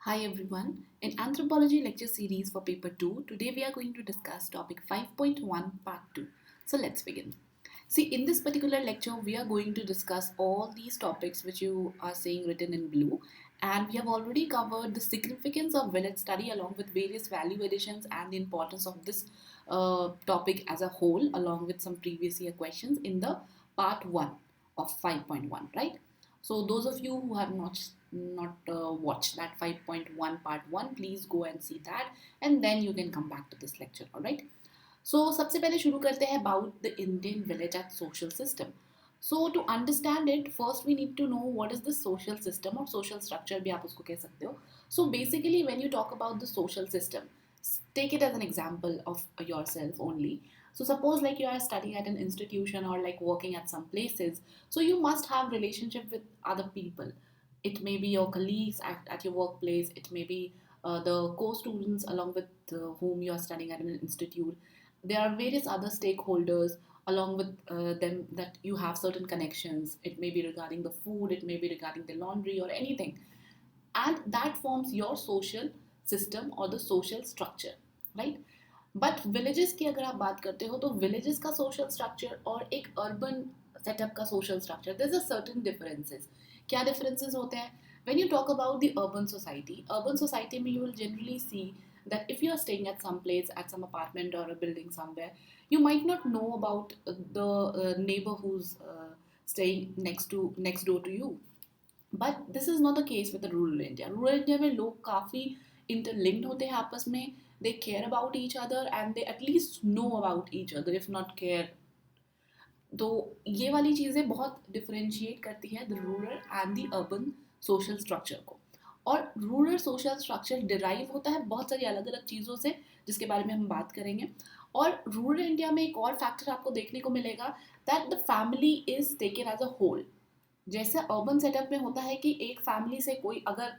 Hi everyone. In Anthropology lecture series for paper 2, today we are going to discuss topic 5.1 part 2. So let's begin. See, in this particular lecture, we are going to discuss all these topics which you are seeing written in blue, and we have already covered the significance of village study along with various value additions and the importance of this topic as a whole, along with some previous year questions in the part 1 of 5.1, right? So those of you who have not watched that 5.1 part 1, please go and see that, and then you can come back to this lecture. All right. So सबसे पहले शुरू करते हैं about the Indian village and social system. So to understand it, first we need to know what is the social system or social structure भी आप उसको कह सकते हो. So basically when you talk about the social system, take it as an example of yourself only. So suppose like you are studying at an institution or like working at some places, so you must have relationship with other people. It may be your colleagues at your workplace, it may be the co-students along with whom you are studying at an institute. There are various other stakeholders along with them that you have certain connections. It may be regarding the food, it may be regarding the laundry or anything, and that forms your social system or the social structure, right? But villages की अगर आप बात करते हो तो villages का social structure और एक अर्बन सेटअप का social structure, there is a certain differences. क्या डिफरेंसेस होते हैं? When you talk about the urban society में you will generally see that if you are staying at some place, at some apartment or a building somewhere, you might not know about the neighbor who's staying next door to you. But this is not the case with rural India. Rural India में लोग काफ़ी interlinked होते हैं आपस में. They care about each other and they at least know about each other if not care. तो ये वाली चीज़ें बहुत डिफरेंशिएट करती है the rural and the urban social structure को. और रूरल सोशल स्ट्रक्चर डिराइव होता है बहुत सारी अलग अलग चीज़ों से, जिसके बारे में हम बात करेंगे. और रूरल इंडिया में एक और फैक्टर आपको देखने को मिलेगा, that the family is taken as a whole. जैसे अर्बन सेटअप में होता है कि एक फैमिली से कोई अगर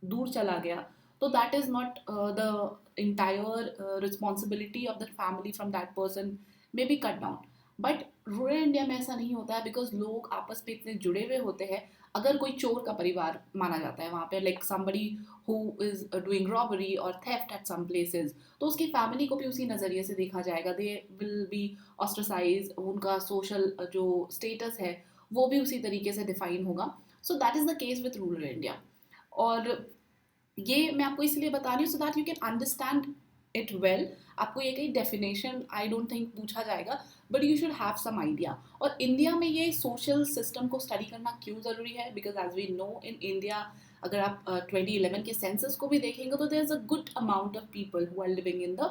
दूर चला गया, तो that is not the entire responsibility of the family from that person, may be cut down. But rural India में ऐसा नहीं होता है, बिकॉज लोग आपस में इतने जुड़े हुए होते हैं. अगर कोई चोर का परिवार माना जाता है वहाँ पे, like somebody who is doing robbery और थेफ्ट एट सम प्लेसेस, तो उसकी फैमिली को भी उसी नज़रिए से देखा जाएगा. दे विल बी ऑस्ट्रसाइज, उनका सोशल जो स्टेटस है वो भी उसी तरीके से डिफाइन होगा. So that is the case with rural India. और ये मैं आपको इसलिए बता रही हूँ so that you can understand it well. आपको ये कहीं डेफिनेशन आई डोंट थिंक पूछा जाएगा, but you should have some idea. और इंडिया में ये सोशल सिस्टम को स्टडी करना क्यों ज़रूरी है? Because as we know in India, अगर आप 2011 के सेंसस को भी देखेंगे तो there is a good amount of people who are living in the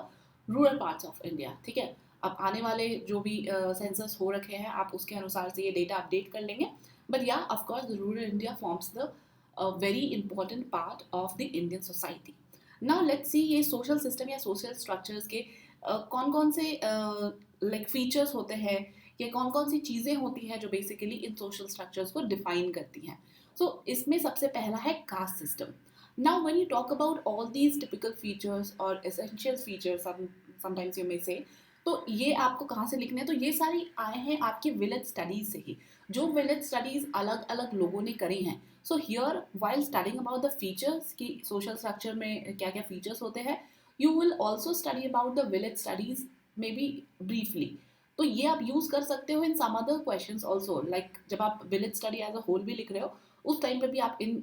rural parts of India. ठीक है, अब आने वाले जो भी सेंसस हो रखे हैं आप उसके अनुसार से ये डेटा अपडेट कर लेंगे. बट या of course the rural India forms the very important part of the Indian society. Now let's see ये सोशल सिस्टम या सोशल स्ट्रक्चर्स के कौन कौन से लाइक फीचर्स होते हैं, या कौन कौन सी चीज़ें होती हैं जो बेसिकली इन सोशल स्ट्रक्चर्स को डिफाइन करती हैं. सो इसमें सबसे पहला है caste system. Now when you talk about all these typical features और essential features, sometimes you may say, तो ये आपको कहाँ से लिखने हैं? तो ये सारी आए हैं आपके विलेज स्टडीज से ही, जो विलेज स्टडीज अलग अलग लोगों ने करी हैं. So here while studying about the features की सोशल स्ट्रक्चर में क्या क्या फीचर्स होते हैं, you will also study about the village studies may be briefly. तो ये आप यूज़ कर सकते हो in some other questions also, like जब आप village study as a whole भी लिख रहे हो उस टाइम पे भी आप इन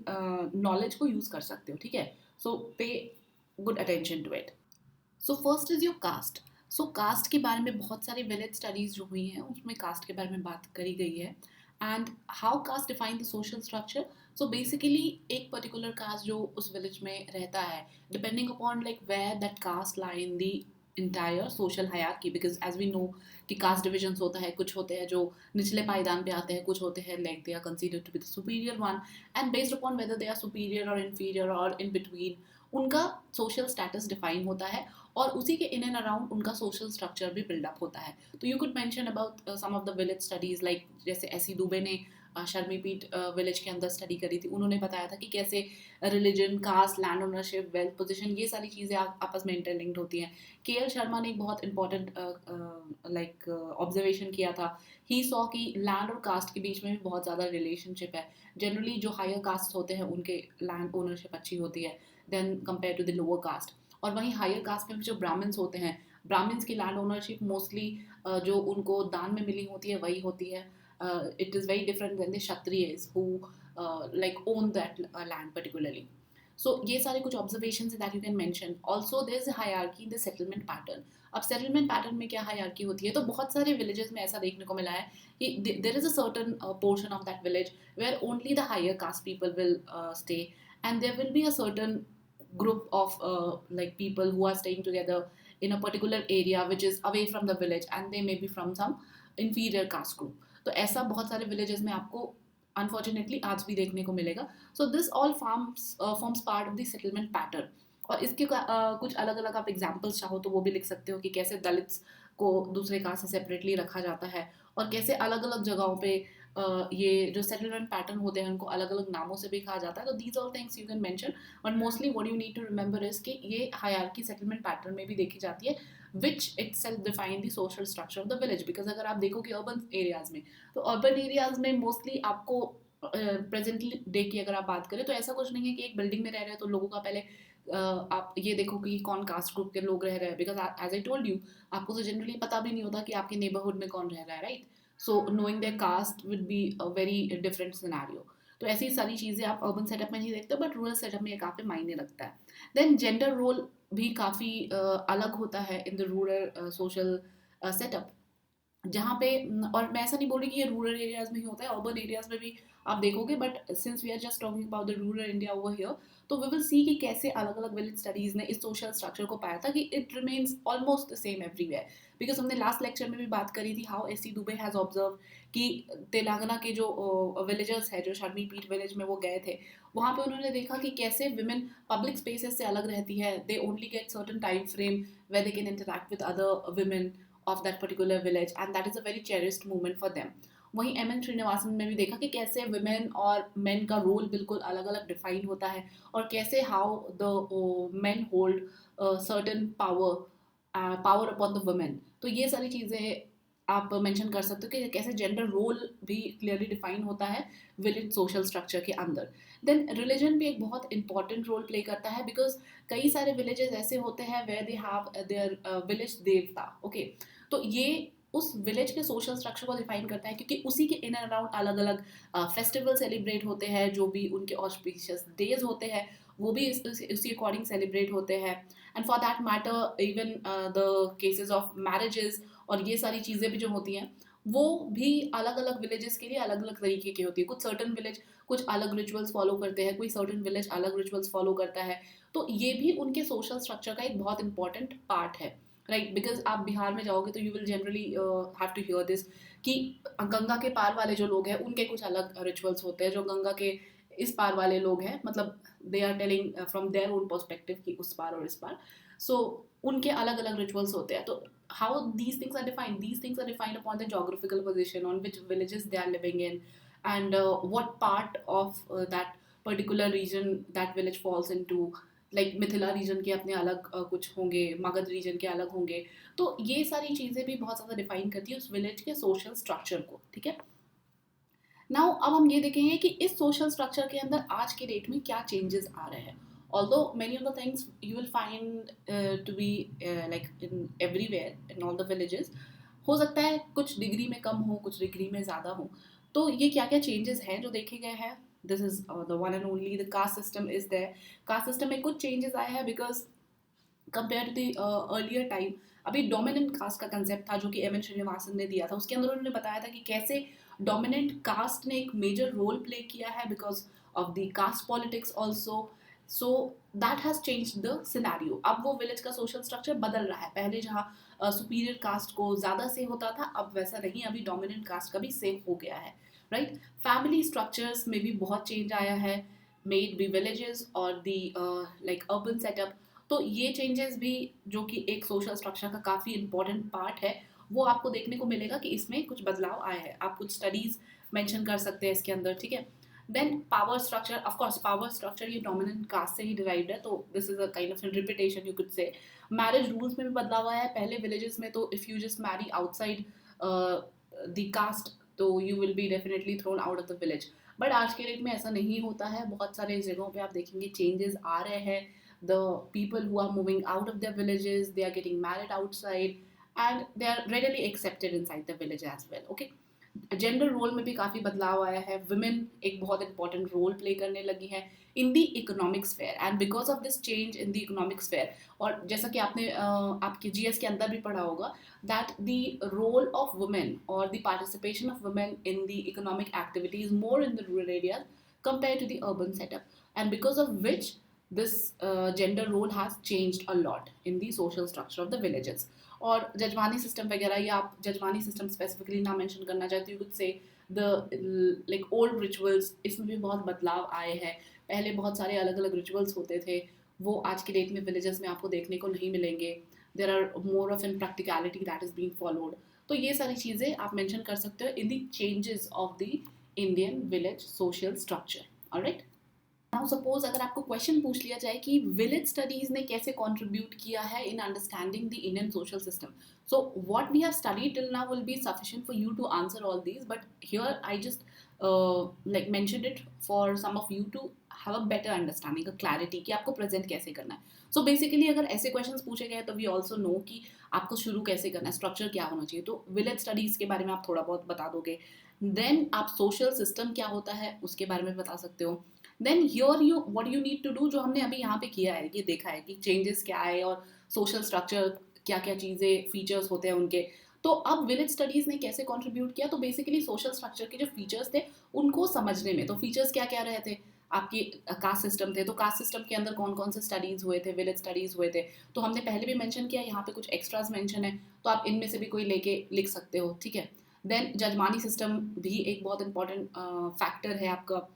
नॉलेज को यूज़ कर सकते हो. ठीक है, so pay good attention to it. So first is your caste. So caste के बारे में बहुत सारी विलेज स्टडीज़ जो हुई हैं उसमें कास्ट के बारे में बात करी गई है. And how caste define the social structure. So basically एक पर्टिकुलर कास्ट जो उस विलेज में रहता है, depending upon like where that caste lie in the entire social hierarchy, because as we know कि कास्ट डिविजन्स होता है. कुछ होते हैं जो निचले पायदान पे आते हैं, कुछ होते हैं like they are considered to be the superior one, and based upon whether they are superior और इन्फीरियर और इन बिटवीन, उनका सोशल स्टेटस डिफाइन होता है. और उसी के इन एंड अराउंड उनका सोशल स्ट्रक्चर भी बिल्डअप होता है. तो you could mention about some of the village studies, like जैसे एसी दुबे ने शर्मीपीट विलेज के अंदर स्टडी करी थी, उन्होंने बताया था कि कैसे religion, caste, land ownership, wealth position, ये सारी चीज़ें आपस में इंटरलिंक्ड होती हैं। के एल शर्मा ने एक बहुत इंपॉर्टेंट लाइक ऑब्जर्वेशन किया था। ही सॉ कि लैंड और कास्ट के बीच में भी बहुत ज़्यादा रिलेशनशिप है। जनरली जो हायर कास्ट होते हैं उनके लैंड ओनरशिप अच्छी होती है then compare to the lower caste. और वहीं हायर कास्ट में भी जो ब्राह्मण्स होते हैं, ब्राह्मण्स की लैंड ओनरशिप मोस्टली जो उनको दान में मिली होती है वही होती है। It is very different than the Kshatriyas who like own that land particularly. So ये सारे कुछ observations that you can mention. Also there is a hierarchy in the settlement pattern. अब सेटलमेंट पैटर्न में क्या हायरार्की होती है, तो बहुत सारे विलेजेस में ऐसा देखने को मिला है कि there is a certain portion of that village where only the higher caste people will stay, and there will be a certain group of like people who are staying together in a particular area which is away from the village, and they may be from some inferior caste group. तो ऐसा बहुत सारे villages में आपको unfortunately आज भी देखने को मिलेगा। So this all forms part of the settlement pattern. और इसके कुछ अलग अलग आप एग्जाम्पल्स चाहो तो वो भी लिख सकते हो कि कैसे दलित्स को दूसरे कास्ट से सेपरेटली रखा जाता है, और कैसे अलग अलग जगहों पे ये जो सेटलमेंट पैटर्न होते हैं उनको अलग अलग नामों से भी कहा जाता है। तो these all things you can mention, but mostly what you need to remember is कि ये हायरार्की सेटलमेंट पैटर्न में भी देखी जाती है, which it self define the social structure of the village. Because अगर आप देखो कि अर्बन एरियाज में, तो अर्बन एरियाज में मोस्टली आपको प्रेजेंटली डे की अगर आप बात करें तो ऐसा कुछ नहीं है कि एक बिल्डिंग में रह रहे हैं तो लोगों का पहले आप ये देखो कि कौन कास्ट ग्रुप के लोग रह रहे हैं। Because as I told you, आपको तो जनरली पता भी नहीं होता कि आपके नेबरहुड में कौन रह रहा है, right? So knowing their caste will be a very different scenario. तो ऐसी सारी चीज़ें आप अर्बन सेटअप में नहीं देखते, बट रूरल सेटअप में ये काफ़ी मायने रखता है। देन जेंडर रोल भी काफ़ी अलग होता है इन द रूरल सोशल सेटअप, जहाँ पे और मैं ऐसा नहीं बोल रही कि ये रूरल एरियाज में ही होता है, अर्बन एरियाज में भी आप देखोगे, but since we are just talking about the rural India over here, तो वी विल सी कि कैसे अलग अलग विलेज स्टडीज ने इस सोशल स्ट्रक्चर को पाया था कि it remains almost the same everywhere. Because हमने लास्ट लेक्चर में भी बात करी थी how S C Dube has observe कि तेलंगाना के जो विलेजर्स है, जो शर्मी पीठ विलेज में वो गए थे, वहाँ पे उन्होंने देखा कि कैसे विमेन पब्लिक स्पेसेस से अलग रहती है। They only get certain time frame where they can interact with other women of that particular village, and that is a very cherished moment for them. वहीं एम एन श्रीनिवासन में भी देखा कि कैसे वुमेन और मेन का रोल बिल्कुल अलग अलग डिफाइन होता है, और कैसे how the main hold certain power upon the women. तो ये सारी चीज़ें आप मेंशन कर सकते हो कि कैसे जेंडर रोल भी क्लियरली डिफाइन होता है विलेज सोशल स्ट्रक्चर के अंदर। देन रिलीजन भी एक बहुत इंपॉर्टेंट रोल प्ले करता है, बिकॉज कई सारे विलेजेस ऐसे होते हैं where they have their village देवता, ओके। तो ये उस विलेज के सोशल स्ट्रक्चर को डिफाइन करता है, क्योंकि उसी के इन एंड अराउंड अलग अलग फेस्टिवल सेलिब्रेट होते हैं, जो भी उनके ऑस्पिशियस डेज होते हैं वो भी उसी अकॉर्डिंग सेलिब्रेट होते हैं। And for that matter even the cases of marriages और ये सारी चीज़ें भी जो होती हैं वो भी अलग अलग विलेजेस के लिए अलग अलग तरीके की होती है। कुछ सर्टन विलेज कुछ अलग रिचुअल्स फॉलो करते हैं, कोई सर्टन विलेज अलग रिचुअल्स फॉलो करता है। तो ये भी उनके सोशल स्ट्रक्चर का एक बहुत इंपॉर्टेंट पार्ट है, राइट? बिकॉज आप बिहार में जाओगे तो you will generally have to hear this कि गंगा के पार वाले जो लोग हैं उनके कुछ अलग रिचुअल्स होते हैं, जो गंगा के इस पार वाले लोग हैं, मतलब they are telling from their own perspective कि उस पार और इस पार। सो उनके अलग अलग रिचुअल्स होते हैं। तो how these things are defined, these things are defined upon the geographical position on which villages they are living in, and what part of that particular region that village falls into, लाइक Mithila region के अपने अलग कुछ होंगे, Magadh reason के अलग होंगे। तो ये सारी चीज़ें भी बहुत ज़्यादा डिफाइन करती है उस विलेज के सोशल स्ट्रक्चर को, ठीक है। नाउ अब हम ये देखेंगे कि इस सोशल स्ट्रक्चर के अंदर आज के डेट में क्या चेंजेस आ रहे हैं। although many of the things you will find to be like in everywhere in all the villages, हो सकता है कुछ डिग्री में कम हो, कुछ डिग्री में ज़्यादा हो। तो ये क्या क्या चेंजेस हैं जो देखे गए हैं, this is the one and only the caste system is there. Caste system में कुछ चेंजेस आए हैं because compare to the earlier time, अभी डोमिनेंट कास्ट का कंसेप्ट था जो कि एम एन श्रीनिवासन ने दिया था, उसके अंदर उन्होंने बताया था कि कैसे डोमिनेंट कास्ट ने एक मेजर रोल प्ले किया है because of the caste politics also. So that has change the scenario. अब वो विलेज का सोशल स्ट्रक्चर बदल रहा है। पहले जहाँ सुपीरियर कास्ट को ज़्यादा से होता था, अब वैसा नहीं, अभी डोमिनेंट कास्ट का भी सेम हो गया है, राइट? फैमिली स्ट्रक्चर्स में भी बहुत चेंज आया है, मेड बी विलेजेस और दी लाइक अर्बन सेटअप। तो ये चेंजेस भी जो कि एक सोशल स्ट्रक्चर का काफ़ी इंपॉर्टेंट पार्ट है, वो आपको देखने को मिलेगा कि इसमें कुछ बदलाव आए हैं। आप कुछ स्टडीज़ मेंशन कर सकते हैं इसके अंदर, ठीक है। Then power structure, of course power structure ये डोमिनेंट कास्ट से ही डिराइव्ड है, तो this is a kind of repetition you could say. Marriage rules में भी बदलाव आया है। पहले विलेजेस में तो if you just marry outside the caste तो you will be definitely thrown out of the village, but आज के डेट में ऐसा नहीं होता है। बहुत सारे जगहों पे आप देखेंगे चेंजेस आ रहे हैं। The people who are moving out of their villages, they are getting married outside and they are readily accepted inside the village as well, okay. Gender role में भी काफ़ी बदलाव आया है। वुमेन एक बहुत इंपॉर्टेंट रोल प्ले करने लगी है in the economic sphere, and because of this change in the economic sphere, और जैसा कि आपने आपके जीएस के अंदर भी पढ़ा होगा that the role of women or the participation of women in the economic activity is more in the rural areas compared to the urban setup, and because of which this gender role has changed a lot in the social structure of the villages. और जजमानी system वगैरह, या आप जजमानी system specifically ना mention करना चाहती हूँ से the like old rituals, इसमें भी बहुत बदलाव आए हैं। पहले बहुत सारे अलग अलग रिचुअल्स होते थे, वो आज के डेट में विलेजेस में आपको देखने को नहीं मिलेंगे। There are more of in practicality that is being followed. तो ये सारी चीज़ें आप मेंशन कर सकते हो in the changes of the Indian village social structure, alright. Now suppose अगर आपको क्वेश्चन पूछ लिया जाए कि विलेज स्टडीज ने कैसे कंट्रीब्यूट किया है in understanding the Indian social system, so what we have studied till now will be sufficient for you to answer all these, but here I just like mentioned it for some of you to have a better understanding, a clarity कि आपको present कैसे करना है। So basically अगर ऐसे questions पूछे गए तो वी ऑल्सो नो कि आपको शुरू कैसे करना है, स्ट्रक्चर क्या होना चाहिए। तो विलेज स्टडीज के बारे में आप थोड़ा बहुत बता दोगे, देन आप सोशल सिस्टम क्या होता है उसके बारे में बता सकते हो। Then here you what you need to do, जो हमने अभी यहाँ पे किया है, ये देखा है कि चेंजेस क्या है और सोशल स्ट्रक्चर क्या क्या चीज़ें फीचर्स होते हैं उनके। तो अब विलेज स्टडीज़ ने कैसे कंट्रीब्यूट किया, तो बेसिकली सोशल स्ट्रक्चर के जो फीचर्स थे उनको समझने में। तो फीचर्स क्या क्या रहे थे, आपकी कास्ट सिस्टम थे, तो कास्ट सिस्टम के अंदर कौन कौन से स्टडीज़ हुए थे, विलेज स्टडीज़ हुए थे। तो हमने पहले भी मेंशन किया, यहाँ पे कुछ एक्स्ट्राज मेंशन है, तो आप इनमें से भी कोई लेके लिख सकते हो, ठीक है। देन जजमानी सिस्टम भी एक बहुत इंपॉर्टेंट फैक्टर है आपका,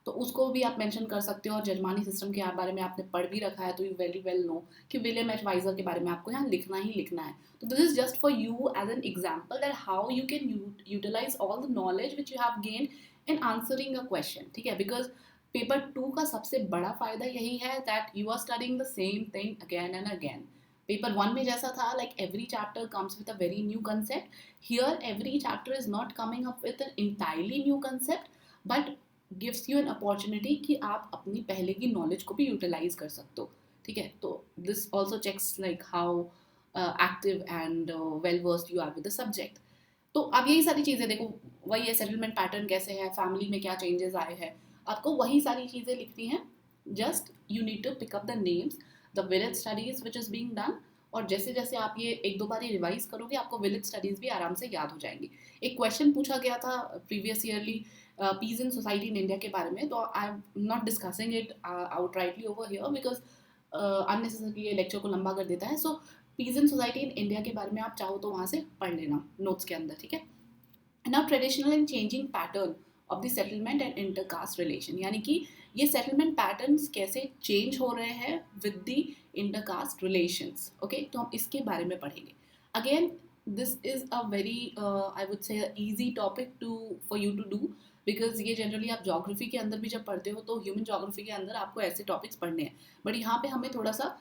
तो उसको भी आप मेंशन कर सकते हो। और जजमानी सिस्टम के बारे में आपने पढ़ भी रखा है, तो यू वेरी वेल नो कि विलियम एच वाइजर के बारे में आपको यहाँ लिखना ही लिखना है। तो this is just for you as an example that how you can utilize all the knowledge which you have gained in answering a question, ठीक है। बिकॉज पेपर 2 का सबसे बड़ा फायदा यही है that you are studying the same thing again and again. Paper 1 में जैसा था, like every chapter comes with a very new concept, here every chapter is not coming up with an entirely new concept, but gives you an opportunity कि आप अपनी पहले की knowledge को भी यूटिलाइज कर सकते हो, ठीक है। तो this also checks like how active and well versed you are with the subject. तो अब यही सारी चीज़ें देखो, वही है सेटलमेंट पैटर्न कैसे है, फैमिली में क्या चेंजेस आए हैं, आपको वही सारी चीज़ें लिखनी है। Just you need to pick up the names, the village studies which is being done, और जैसे जैसे आप ये एक दो बार रिवाइज करोगे आपको विलेज स्टडीज़ भी आराम से याद हो जाएंगी। एक क्वेश्चन पूछा गया था previous yearly peace in society in India के बारे में, तो I am not discussing it out rightly over here because unnecessarily ये लेक्चर को लंबा कर देता है। So peace in society in India के बारे में आप चाहो तो वहाँ से पढ़ लेना नोट्स के अंदर, ठीक है। Now traditional and changing pattern of the settlement and intercaste relation, यानी कि ये सेटलमेंट पैटर्न्स कैसे चेंज हो रहे हैं with the intercaste relations, okay. तो हम इसके बारे में पढ़ेंगे। Again this is a very I would say easy topic to for you to do, because ये जनरली आप जोग्राफी के अंदर भी जब पढ़ते हो तो ह्यूमन जोग्राफी के अंदर आपको ऐसे टॉपिक्स पढ़ने हैं, बट यहाँ पे हमें थोड़ा सा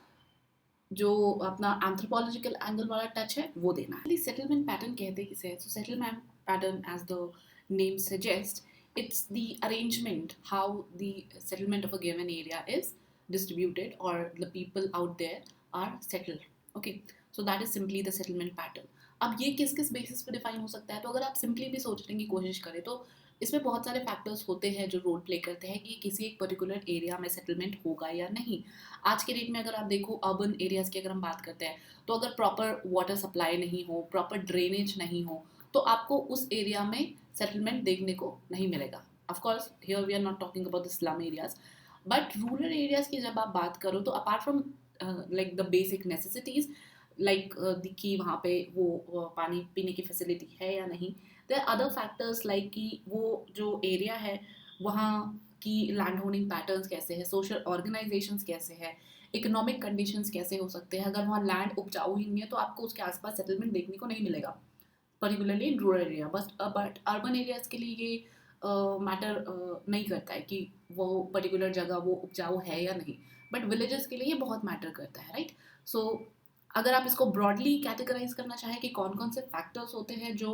जो अपना एंथ्रोपोलॉजिकल एंगल वाला टच है वो देना है। सेटलमेंट पैटर्न कहते हैं किसे, so settlement pattern as the name suggest, it's the arrangement how the settlement of a given area is distributed or the people out there are settled, okay, so that is simply the settlement pattern। अब ये किस किस basis पे define हो सकता है, तो अगर आप सिंपली भी सोचने की कोशिश करें तो इसमें बहुत सारे फैक्टर्स होते हैं जो रोल प्ले करते हैं कि किसी एक पर्टिकुलर एरिया में सेटलमेंट होगा या नहीं। आज के डेट में अगर आप देखो अर्बन एरियाज़ की अगर हम बात करते हैं, तो अगर प्रॉपर वाटर सप्लाई नहीं हो, प्रॉपर ड्रेनेज नहीं हो, तो आपको उस एरिया में सेटलमेंट देखने को नहीं मिलेगा। Of course here we are not talking about the slum areas, but rural areas की जब आप बात करो तो apart from like the basic necessities like कि वहाँ पे वो पानी पीने की फैसिलिटी है या नहीं, there are other factors like कि वो जो एरिया है वहाँ की लैंड होल्डिंग पैटर्न्स कैसे है, सोशल ऑर्गेनाइजेशंस कैसे है, इकोनॉमिक कंडीशंस कैसे हो सकते हैं। अगर वहाँ लैंड उपजाऊ ही नहीं है तो आपको उसके आसपास सेटलमेंट देखने को नहीं मिलेगा, particularly in rural area. But urban areas के लिए ये मैटर नहीं करता है कि वो पर्टिकुलर जगह वो उपजाऊ है या नहीं, बट विलेजेस के लिए ये बहुत मैटर करता है, राइट। सो अगर आप इसको ब्रॉडली कैटेगराइज करना चाहें कि कौन कौन से फैक्टर्स होते हैं जो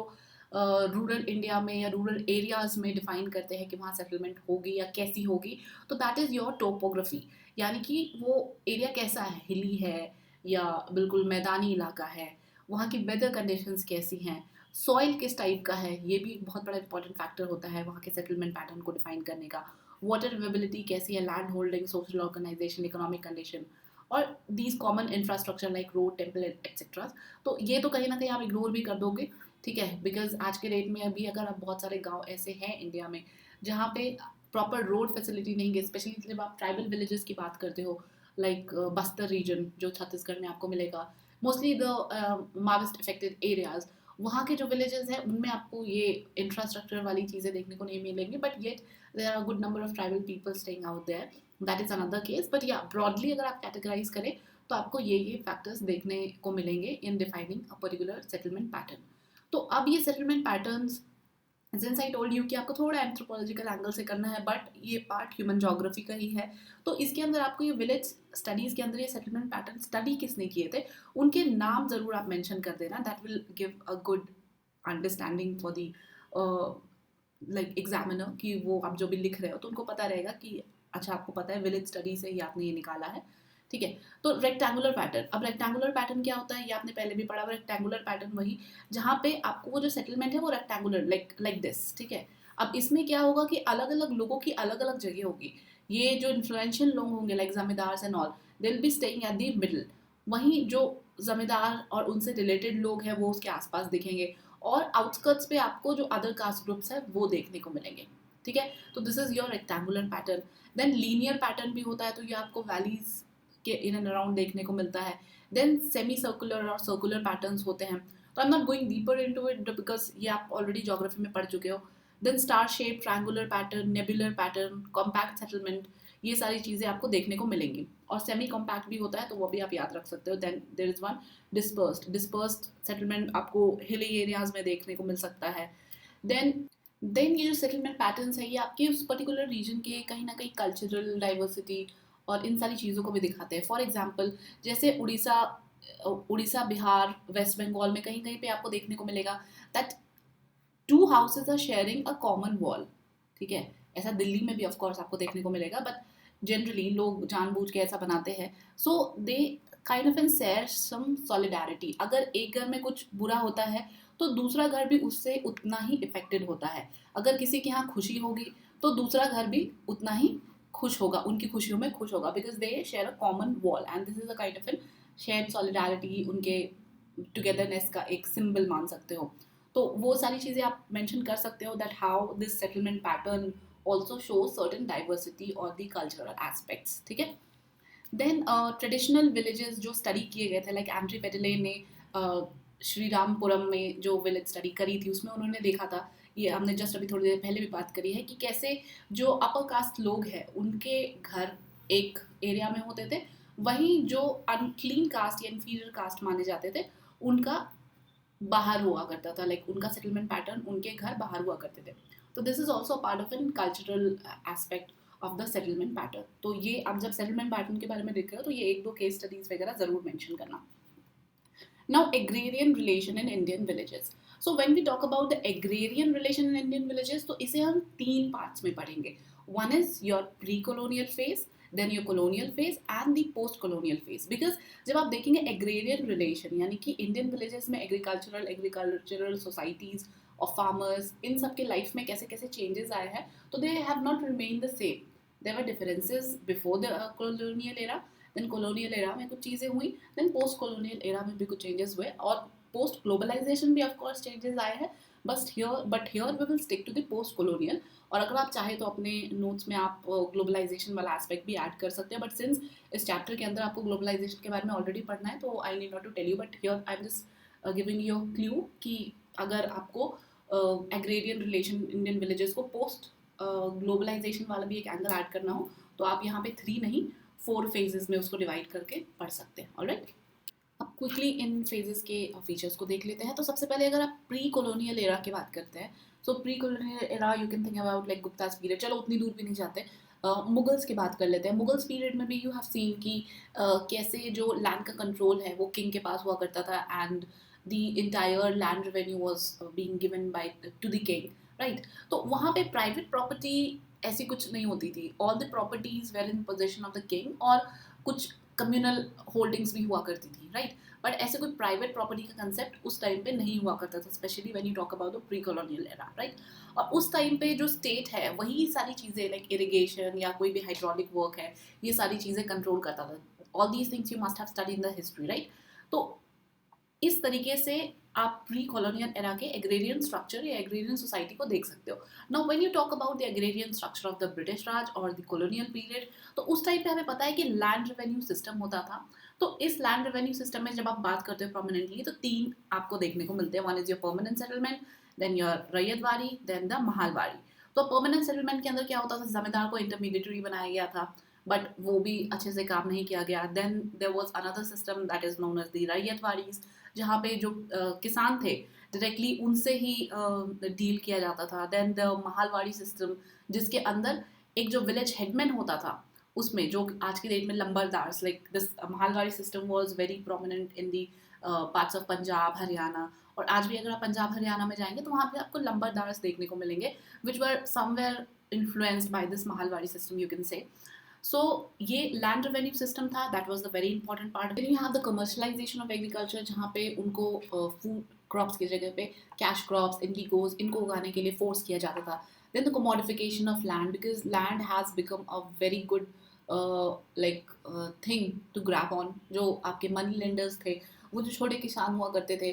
रूरल इंडिया में या रूरल एरियाज में डिफाइन करते हैं कि वहाँ सेटलमेंट होगी या कैसी होगी, तो दैट इज़ योर टोपोग्राफी, यानी कि वो एरिया कैसा है, हिली है या बिल्कुल मैदानी इलाका है, वहाँ की वेदर कंडीशंस कैसी हैं, सॉइल किस टाइप का है, ये भी एक बहुत बड़ा इंपॉर्टेंट फैक्टर होता है वहाँ के सेटलमेंट पैटर्न को डिफाइन करने का। वाटर अवेलेबिलिटी कैसी है, land holding, social organization, economic condition, और these common infrastructure like road, temple etcetera. तो ये तो कहीं ना कहीं आप इग्नोर भी कर दोगे, ठीक है, बिकॉज आज के डेट में अभी अगर आप बहुत सारे गांव ऐसे हैं इंडिया में जहाँ पे प्रॉपर रोड फैसिलिटी नहीं है, स्पेशली जब आप ट्राइबल विलेजेस की बात करते हो, लाइक बस्तर रीजन जो छत्तीसगढ़ में आपको मिलेगा, मोस्टली द माविस्ट अफेक्टेड एरियाज, वहाँ के जो विलेजेस हैं उनमें आपको ये इंफ्रास्ट्रक्चर वाली चीज़ें देखने को नहीं मिलेंगी, but yet there are good number of tribal people staying out there, that is another case. But या ब्रॉडली अगर आप कैटेगराइज करें तो आपको ये फैक्टर्स देखने को मिलेंगे इन defining a particular settlement pattern. तो अब ये settlement patterns, since I told you कि आपको थोड़ा एंथ्रोपोलॉजिकल एंगल से करना है, बट ये पार्ट ह्यूमन जोग्राफी का ही है, तो इसके अंदर आपको ये विलेज स्टडीज़ के अंदर ये सेटलमेंट पैटर्न स्टडी किसने किए थे उनके नाम ज़रूर आप मेंशन कर देना, that will give a good understanding for the like examiner कि वो आप जो भी लिख रहे हो तो उनको पता रहेगा कि अच्छा आपको पता है विलेज स्टडी से ही आपने ये निकाला है, ठीक है। तो रेक्टेंगुलर पैटर्न, अब रेक्टेंगुलर पैटर्न क्या होता है ये आपने पहले भी पढ़ा हुआ, रेक्टेंगुलर पैटर्न वही जहाँ पे आपको वो जो सेटलमेंट है वो रेक्टेंगुलर लाइक दिस, ठीक है। अब इसमें क्या होगा कि अलग अलग लोगों की अलग अलग जगह होगी, ये जो इन्फ्लुएंशियल लोग होंगे लाइक जमींदार and all, they will be staying at the middle, वहीं जो जमींदार और उनसे रिलेटेड लोग हैं वो उसके आसपास दिखेंगे, और आउटस्कर्ट्स पे आपको जो अदर कास्ट ग्रुप्स है वो देखने को मिलेंगे, ठीक है। तो this is your rectangular pattern. Then linear pattern भी होता है, तो ये आपको वैलीज के इन एंड अराउंड देखने को मिलता है। देन सेमी सर्कुलर और सर्कुलर पैटर्न्स होते हैं, तो I am not going deeper into it because ये आप ऑलरेडी ज्योग्राफी में पढ़ चुके हो। Then star shape, triangular pattern, nebular pattern, compact settlement, ये सारी चीज़ें आपको देखने को मिलेंगी, और सेमी कॉम्पैक्ट भी होता है तो वो भी आप याद रख सकते हो। Then there is one dispersed settlement आपको हिली एरियाज में देखने को मिल सकता है। देन देन ये जो सेटलमेंट पैटर्न्स है ये आपके उस पर्टिकुलर रीजन के कहीं ना कहीं कल्चरल डाइवर्सिटी और इन सारी चीज़ों को भी दिखाते हैं। फॉर एग्जाम्पल जैसे उड़ीसा, बिहार, वेस्ट बंगाल में कहीं कहीं पे आपको देखने को मिलेगा that two houses are sharing a common wall, ठीक है। ऐसा दिल्ली में भी ऑफ कोर्स आपको देखने को मिलेगा, बट जनरली लोग जानबूझ के ऐसा बनाते हैं, so they kind of an share some solidarity. अगर एक घर में कुछ बुरा होता है तो दूसरा घर भी उससे उतना ही इफेक्टेड होता है, अगर किसी के यहाँ खुशी होगी तो दूसरा घर भी उतना ही खुश होगा, उनकी खुशियों में खुश होगा, because they share a common wall and this is a kind of an share solidarity, उनके टुगेदरनेस का एक सिंबल मान सकते हो। तो वो सारी चीज़ें आप मेंशन कर सकते हो that how this settlement pattern also show certain diversity और दी कल्चरल एस्पेक्ट्स, ठीक है। देन ट्रेडिशनल विलेजेस जो स्टडी किए गए थे, लाइक एंड्री पेटेले ने श्री रामपुरम में जो विलेज स्टडी करी थी उसमें उन्होंने देखा था, ये हमने जस्ट अभी थोड़ी देर पहले भी बात करी है, कि कैसे जो अपर कास्ट लोग हैं उनके घर एक एरिया में होते थे, वहीं जो अनक्लीन कास्ट या इन्फीरियर कास्ट माने जाते थे उनका बाहर हुआ करता था, लाइक उनका सेटलमेंट पैटर्न उनके घर बाहर हुआ करते थे। तो this is also part of an cultural aspect of the settlement pattern. तो ये आप जब सेटलमेंट पैटर्न के बारे में देख रहे हो तो ये एक दो केस स्टडीज वगैरह जरूर मेंशन करना। Now, agrarian relation in Indian villages. So when we talk about the agrarian relation in Indian villages, तो इसे हम तीन पार्ट्स में पढ़ेंगे। One is your pre-colonial phase, then your colonial phase and the post-colonial phase. Because जब आप देखेंगे agrarian relation यानी कि Indian villages में agricultural societies और farmers इन सब के लाइफ में कैसे कैसे changes आए हैं, तो they have not remained the same. There were differences before the colonial era, then colonial era में कुछ चीज़ें हुई, देन पोस्ट कॉलोनियल एरा में भी कुछ चेंजेस हुए, और पोस्ट ग्लोबलाइजेशन भी ऑफ कोर्स चेंजेस आए हैं, but here we will stick to the post colonial. और अगर आप चाहें तो अपने नोट्स में आप ग्लोबलाइजेशन वाला एस्पेक्ट भी ऐड कर सकते हैं, बट सिंस इस चैप्टर के अंदर आपको ग्लोबलाइजेशन के बारे में ऑलरेडी पढ़ना है तो I need not to tell you, but here I am just giving you clue कि अगर आपको एग्रेरियन रिलेशन इंडियन विलेजेस को पोस्ट ग्लोबलाइजेशन वाला भी एक एंगल ऐड करना हो तो आप यहाँ पे 3 नहीं 4 फेजेस में उसको डिवाइड करके पढ़ सकते हैं, ऑलराइट। अब क्विकली इन फेजेस के फीचर्स को देख लेते हैं। तो सबसे पहले अगर आप प्री कॉलोनियल एरा की बात करते हैं, सो pre colonial era you can think about like Gupta's period, चलो उतनी दूर भी नहीं जाते, मुगल्स की बात कर लेते हैं। मुगल्स पीरियड में भी यू हैव सीन कि कैसे जो लैंड का कंट्रोल है वो किंग के पास हुआ करता था, and the entire land revenue was being given by two the king, right. तो वहाँ पे प्राइवेट प्रॉपर्टी ऐसी कुछ नहीं होती थी, all the properties were in possession of the king, और कुछ कम्युनल होल्डिंग्स भी हुआ करती थी, राइट। बट ऐसे कोई प्राइवेट प्रॉपर्टी का कंसेप्ट उस टाइम पे नहीं हुआ करता था, specially when you talk about the pre colonial era, right. और उस टाइम पे जो स्टेट है वही सारी चीज़ें लाइक इरिगेशन या कोई भी हाइड्रोलिक वर्क है, ये सारी चीज़ें कंट्रोल करता था। All these things you must have study in the history, right. तो इस तरीके से आप प्री कॉलोनियल एरा के एग्रेरियन स्ट्रक्चर या एग्रेरियन सोसाइटी को देख सकते हो। Now when you talk about the agrarian structure of the British Raj और द कॉलोनियल पीरियड, तो उस टाइम पे हमें पता है कि लैंड रेवेन्यू सिस्टम होता था। तो इस लैंड रेवेन्यू सिस्टम में जब आप बात करते हो प्रोमिनेंटली, तो तीन आपको देखने को मिलते हैं। One is your permanent settlement, then your ryotwari, then the mahalwari. तो परमानेंट सेटलमेंट के अंदर क्या होता था, जमींदार को इंटरमीडिएटरी बनाया गया था, बट वो भी अच्छे से काम नहीं किया गया। Then there was another system that is known as the ryotwaris, जहाँ पे जो किसान थे डायरेक्टली उनसे ही डील किया जाता था। देन द महालवाड़ी सिस्टम, जिसके अंदर एक जो विलेज हेडमैन होता था, उसमें जो आज की डेट में lambardars, like this mahalwari system was very prominent in the parts of Punjab, Haryana. और आज भी अगर आप पंजाब हरियाणा में जाएंगे तो वहाँ पे आपको लंबरदार्स देखने को मिलेंगे, which were somewhere influenced by this mahalwari system, you can say. So ये लैंड रेवेन्यू सिस्टम था, that was the very important part. Then you have the commercialization of agriculture, जहाँ पे उनको फूड क्रॉप्स की जगह पे कैश क्रॉप्स, इंडिगोज, इनको उगाने के लिए फोर्स किया जाता था। Then the commodification of land, because land has become a very good like thing to grab on. जो आपके मनी लेंडर्स थे, वो जो छोटे किसान हुआ करते थे,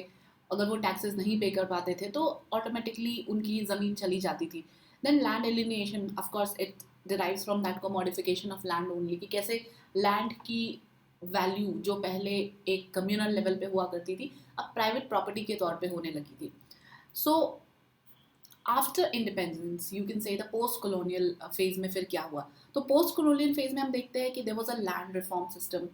अगर वो टैक्सेस नहीं पे कर पाते थे तो ऑटोमेटिकली उनकी ज़मीन चली जाती थी। Then land alienation, of course it derives from that commodification of land only, कि कैसे लैंड की वैल्यू जो पहले एक कम्युनल लेवल पे हुआ करती थी, अब प्राइवेट प्रॉपर्टी के तौर पे होने लगी थी। So after independence you can से द पोस्ट कॉलोनियल फेज में फिर क्या हुआ। तो पोस्ट कॉलोनियल फेज में हम देखते हैं कि there was a land reform system,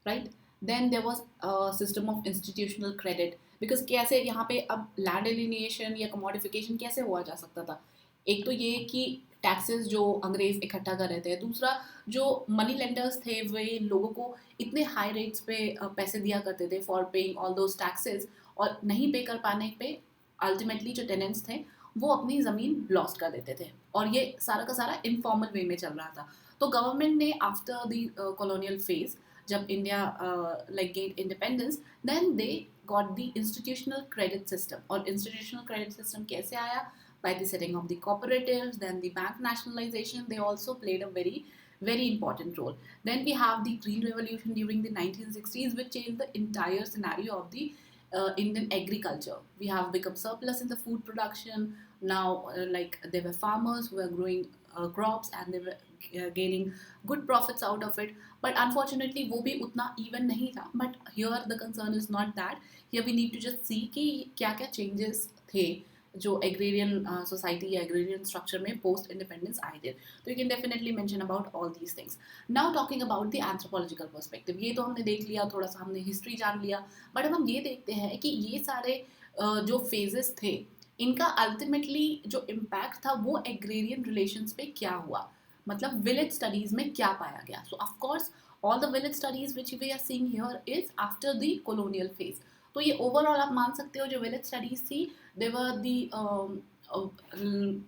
right. Then there was a system of institutional credit, because कैसे यहाँ पे अब लैंड एलिनिएशन या कमोडिफिकेशन कैसे हुआ जा सकता था। एक तो ये कि टैक्सेस जो अंग्रेज इकट्ठा कर रहे थे, दूसरा जो मनी लेंडर्स थे वे लोगों को इतने हाई रेट्स पे पैसे दिया करते थे for paying all those taxes, और नहीं पे कर पाने पे अल्टीमेटली जो टेनेंट्स थे वो अपनी ज़मीन लॉस्ट कर देते थे, और ये सारा का सारा इनफॉर्मल वे में चल रहा था। तो गवर्नमेंट ने आफ्टर द कॉलोनियल फेज, जब India like gain independence, then they got the institutional credit system. और इंस्टीट्यूशनल क्रेडिट सिस्टम कैसे आया? By the setting of the cooperatives, then the bank nationalization, they also played a very important role. Then we have the Green Revolution during the 1960s, which changed the entire scenario of the Indian agriculture. We have become surplus in the food production. Now, like there were farmers who were growing crops and they were gaining good profits out of it. But unfortunately, वो भी उतना even नहीं था. But here the concern is not that. Here we need to just see कि क्या क्या changes थे जो एग्रेरियन सोसाइटी या एग्रेरियन स्ट्रक्चर में पोस्ट इंडिपेंडेंस आए थे। तो you can definitely mention about all these things. Now talking about the anthropological perspective, ये तो हमने देख लिया, थोड़ा सा हमने हिस्ट्री जान लिया, बट अब हम ये देखते हैं कि ये सारे जो फेजेस थे इनका अल्टीमेटली जो इम्पैक्ट था वो एग्रेरियन रिलेशंस पे क्या हुआ, मतलब विलेज स्टडीज में क्या पाया गया। So of course all the village studies which we are seeing here is after the colonial phase. तो ये ओवरऑल आप मान सकते हो जो विलेज स्टडीज थी, they were the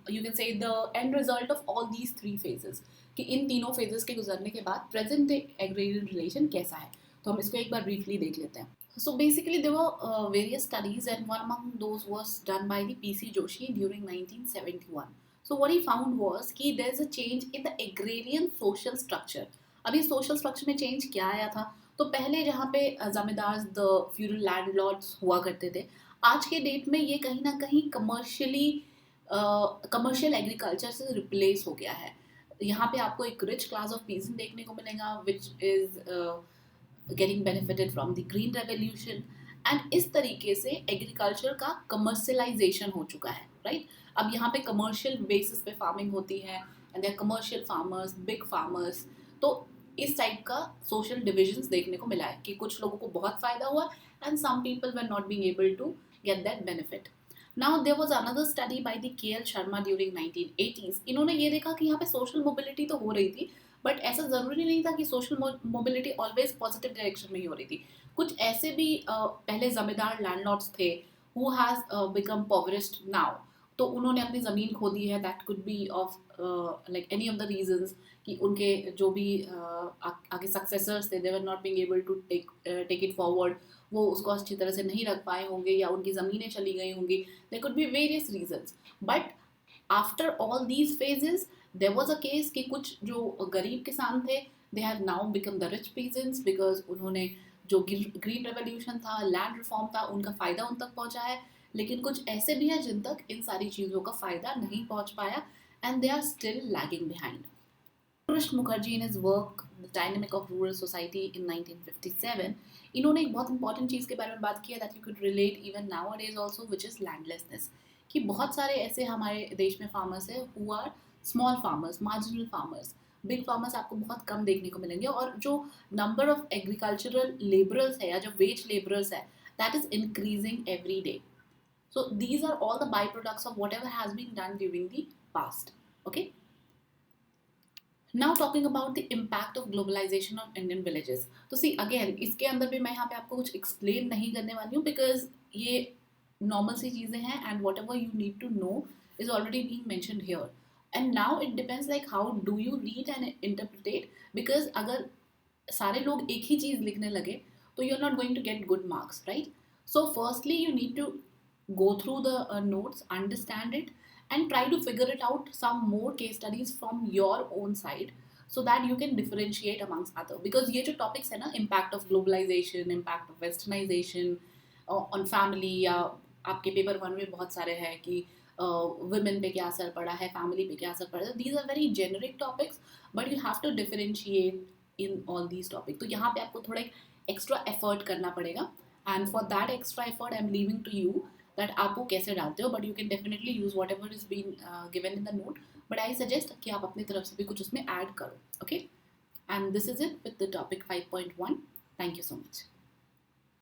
you can say the end result of all these three phases, कि इन तीनों phases के गुजरने के बाद present day agrarian relation कैसा है। तो हम इसको एक बार briefly देख लेते हैं। So basically there were various studies, and one among those was done by the PC Joshi during 1971. So what he found was कि there is a change in the agrarian social structure। अभी social structure में change क्या आया था? तो पहले जहाँ पे जमींदार द फ्यूडल लैंडलॉर्ड्स हुआ करते थे, आज के डेट में ये कहीं ना कहीं कमर्शियल एग्रीकल्चर से रिप्लेस हो गया है। यहाँ पे आपको एक रिच क्लास ऑफ पीसन देखने को मिलेगा which is getting benefited from the green revolution, and इस तरीके से एग्रीकल्चर का कमर्शलाइजेशन हो चुका है, राइट। अब यहाँ पे कमर्शियल बेसिस पे फार्मिंग होती है, and there commercial farmers, big farmers. तो इस टाइप का सोशल डिविजन्स देखने को मिला है कि कुछ लोगों को बहुत फायदा हुआ and some people were not being able to get that benefit. Now there was another study by the K L Sharma during 1980s. इन्होंने ये देखा कि यहाँ पे सोशल मोबिलिटी तो हो रही थी, बट ऐसा ज़रूरी नहीं था कि social mobility always positive direction में ही हो रही थी. कुछ ऐसे भी पहले जमींदार लैंडलॉर्ड्स थे who has become powerest now, तो उन्होंने अपनी ज़मीन खो दी है. That could be of like any of the reasons कि उनके जो भी आगे सक्सेसर्स थे they were not being able to take it forward, वो उसको अच्छी तरह से नहीं रख पाए होंगे या उनकी ज़मीनें चली गई होंगी. There could be various reasons. But after all these phases there was a case कि कुछ जो गरीब किसान थे they have now become the rich peasants because उन्होंने जो ग्रीन रेवोल्यूशन था, लैंड रिफॉर्म था, उनका फ़ायदा उन तक पहुंचा है. लेकिन कुछ ऐसे भी हैं जिन तक इन सारी चीज़ों का फ़ायदा नहीं पहुंच पाया and they are still lagging behind. Krishna Mukherjee in his work the dynamic of rural society in 1957, इन्होंने एक बहुत इंपॉर्टेंट चीज़ के बारे में बात की है that you could relate even now days also, which is landlessness. कि बहुत सारे ऐसे हमारे देश में फार्मर्स हैं who are small farmers, marginal farmers. Big farmers आपको बहुत कम देखने को मिलेंगे, और जो नंबर ऑफ एग्रीकल्चरल लेबरर्स है या जो वेज लेबरर्स है that is increasing every day. So these are all the byproducts of whatever has been done during the past. Okay. Now talking about the impact of globalization on Indian villages. तो see again इसके अंदर भी मैं यहाँ पे आपको कुछ explain नहीं करने वाली हूँ because ये normal सी चीज़ें हैं and whatever you need to know is already being mentioned here. And now it depends like how do you read and interpret, because अगर सारे लोग एक ही चीज़ लिखने लगे तो you're not going to get good marks, right? So firstly you need to go through the notes, understand it, and try to figure it out some more case studies from your own side so that you can differentiate amongst other. Because ये जो topics है ना, impact of globalization, impact of westernization on family, या आपके paper one में बहुत सारे हैं कि women पे क्या असर पड़ा है, family पे क्या असर पड़ा है. These are very generic topics but you have to differentiate in all these topics. तो यहाँ पे आपको थोड़ा एक extra effort करना पड़ेगा, and for that extra effort I'm leaving to you that आप वो कैसे डालते हो. But you can definitely use whatever is been given in the note, but I suggest कि आप अपनी तरफ से भी कुछ उसमें ऐड करो. Okay, and this is it with the topic 5.1. Thank you so much.